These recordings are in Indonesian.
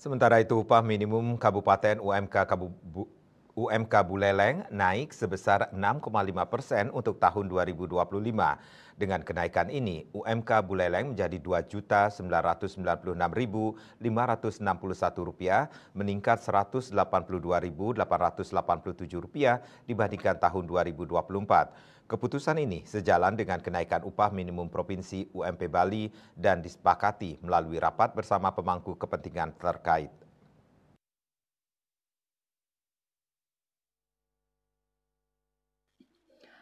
Sementara itu upah minimum Kabupaten UMK Buleleng naik sebesar 6,5% untuk tahun 2025. Dengan kenaikan ini, UMK Buleleng menjadi Rp2.996.561, meningkat Rp182.887 dibandingkan tahun 2024. Keputusan ini sejalan dengan kenaikan upah minimum Provinsi UMP Bali dan disepakati melalui rapat bersama pemangku kepentingan terkait.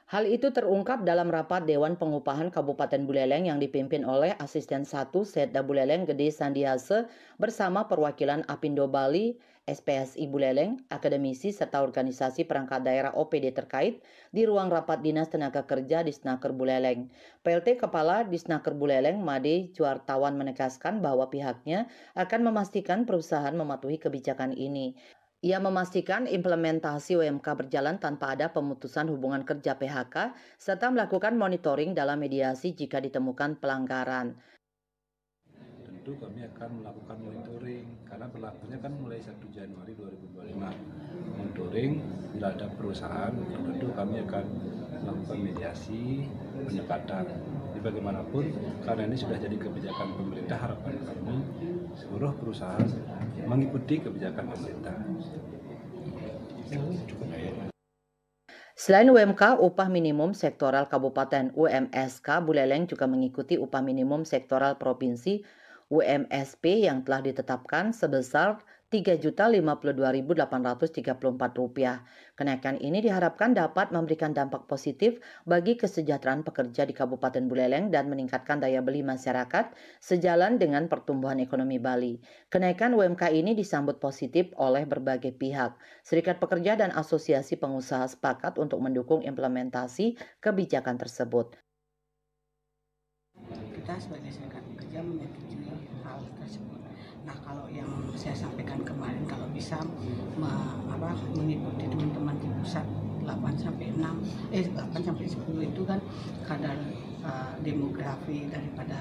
Hal itu terungkap dalam rapat Dewan Pengupahan Kabupaten Buleleng yang dipimpin oleh Asisten 1 Setda Buleleng Gede Sandiase bersama perwakilan Apindo Bali, SPSI Buleleng, akademisi serta organisasi perangkat daerah OPD terkait di ruang rapat Dinas Tenaga Kerja di Snaker Buleleng. PLT Kepala Disnaker Buleleng Made Juartawan menegaskan bahwa pihaknya akan memastikan perusahaan mematuhi kebijakan ini. Ia memastikan implementasi UMK berjalan tanpa ada pemutusan hubungan kerja PHK serta melakukan monitoring dalam mediasi jika ditemukan pelanggaran. Tentu kami akan melakukan monitoring karena berlakunya kan mulai 1 Januari 2025. Monitoring bila ada perusahaan tentu kami akan melakukan mediasi, pendekatan. Jadi bagaimanapun karena ini sudah jadi kebijakan pemerintah, harapan kami seluruh perusahaan mengikuti kebijakan pemerintah. Selain UMK, upah minimum sektoral Kabupaten UMSK Buleleng juga mengikuti upah minimum sektoral Provinsi UMSP yang telah ditetapkan sebesar Rp3.052.834. Kenaikan ini diharapkan dapat memberikan dampak positif bagi kesejahteraan pekerja di Kabupaten Buleleng dan meningkatkan daya beli masyarakat sejalan dengan pertumbuhan ekonomi Bali. Kenaikan UMK ini disambut positif oleh berbagai pihak. Serikat Pekerja dan Asosiasi Pengusaha sepakat untuk mendukung implementasi kebijakan tersebut. Kita sebagai serikat pekerja menyetujui hal tersebut. Nah, kalau yang saya sampaikan kemarin, kalau bisa mengikuti teman-teman di pusat 8 sampai 10 itu kan kadar demografi daripada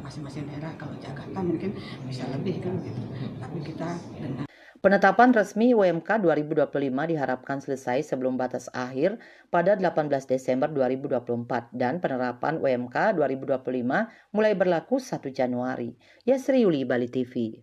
masing-masing daerah. Kalau Jakarta mungkin bisa lebih kan gitu. Tapi kita dengan Penetapan resmi UMK 2025 diharapkan selesai sebelum batas akhir pada 18 Desember 2024 dan penerapan UMK 2025 mulai berlaku 1 Januari. Yasri Yuli, Bali TV.